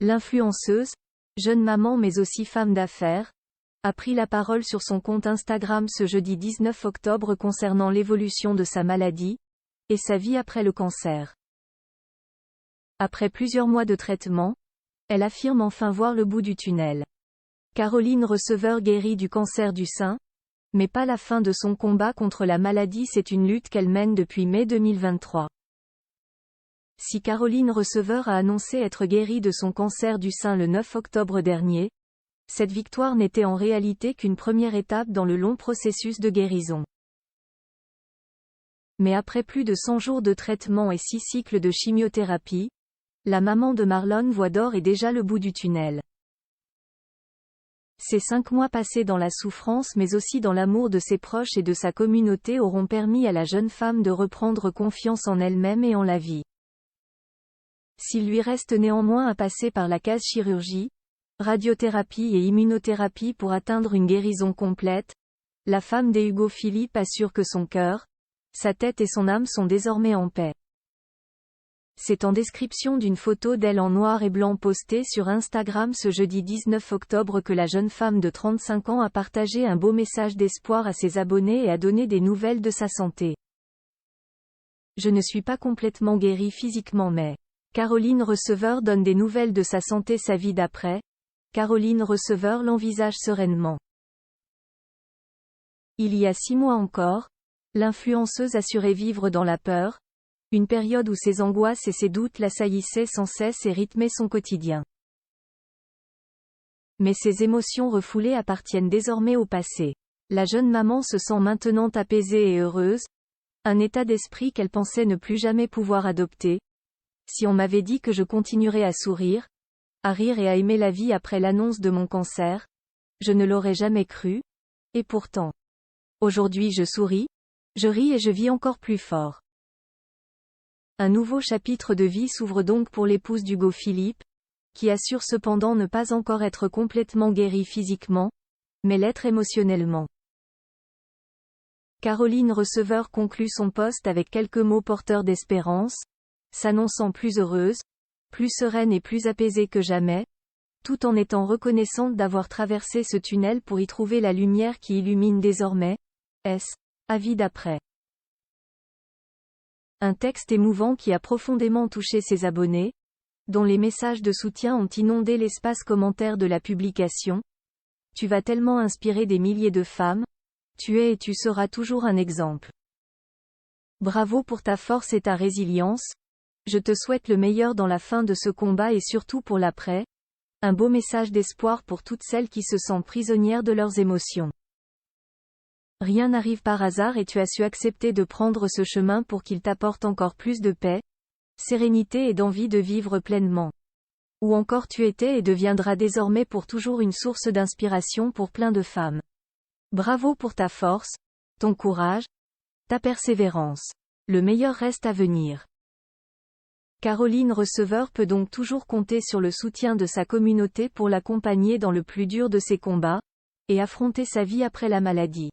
L'influenceuse, jeune maman mais aussi femme d'affaires, a pris la parole sur son compte Instagram ce jeudi 19 octobre concernant l'évolution de sa maladie et sa vie après le cancer. Après plusieurs mois de traitement, elle affirme enfin voir le bout du tunnel. Caroline Receveur guérit du cancer du sein, mais pas la fin de son combat contre la maladie, c'est une lutte qu'elle mène depuis mai 2023. Si Caroline Receveur a annoncé être guérie de son cancer du sein le 9 octobre dernier, cette victoire n'était en réalité qu'une première étape dans le long processus de guérison. Mais après plus de 100 jours de traitement et 6 cycles de chimiothérapie, la maman de Marlon voit d'or et déjà le bout du tunnel. Ces 5 mois passés dans la souffrance mais aussi dans l'amour de ses proches et de sa communauté auront permis à la jeune femme de reprendre confiance en elle-même et en la vie. S'il lui reste néanmoins à passer par la case chirurgie, radiothérapie et immunothérapie pour atteindre une guérison complète, la femme d'Hugo Philippe assure que son cœur, sa tête et son âme sont désormais en paix. C'est en description d'une photo d'elle en noir et blanc postée sur Instagram ce jeudi 19 octobre que la jeune femme de 35 ans a partagé un beau message d'espoir à ses abonnés et a donné des nouvelles de sa santé. Je ne suis pas complètement guérie physiquement mais Caroline Receveur donne des nouvelles de sa santé, sa vie d'après. Caroline Receveur l'envisage sereinement. Il y a 6 mois encore, l'influenceuse assurait vivre dans la peur, une période où ses angoisses et ses doutes l'assaillissaient sans cesse et rythmaient son quotidien. Mais ses émotions refoulées appartiennent désormais au passé. La jeune maman se sent maintenant apaisée et heureuse, un état d'esprit qu'elle pensait ne plus jamais pouvoir adopter. Si on m'avait dit que je continuerais à sourire, à rire et à aimer la vie après l'annonce de mon cancer, je ne l'aurais jamais cru, et pourtant. Aujourd'hui je souris, je ris et je vis encore plus fort. Un nouveau chapitre de vie s'ouvre donc pour l'épouse d'Hugo Philippe, qui assure cependant ne pas encore être complètement guérie physiquement, mais l'être émotionnellement. Caroline Receveur conclut son post avec quelques mots porteurs d'espérance, s'annonçant plus heureuse, plus sereine et plus apaisée que jamais, tout en étant reconnaissante d'avoir traversé ce tunnel pour y trouver la lumière qui illumine désormais. Avis d'après. Un texte émouvant qui a profondément touché ses abonnés, dont les messages de soutien ont inondé l'espace commentaire de la publication. Tu vas tellement inspirer des milliers de femmes, tu es et tu seras toujours un exemple. Bravo pour ta force et ta résilience. Je te souhaite le meilleur dans la fin de ce combat et surtout pour l'après. Un beau message d'espoir pour toutes celles qui se sentent prisonnières de leurs émotions. Rien n'arrive par hasard et tu as su accepter de prendre ce chemin pour qu'il t'apporte encore plus de paix, sérénité et d'envie de vivre pleinement. Ou encore tu étais et deviendras désormais pour toujours une source d'inspiration pour plein de femmes. Bravo pour ta force, ton courage, ta persévérance. Le meilleur reste à venir. Caroline Receveur peut donc toujours compter sur le soutien de sa communauté pour l'accompagner dans le plus dur de ses combats, et affronter sa vie après la maladie.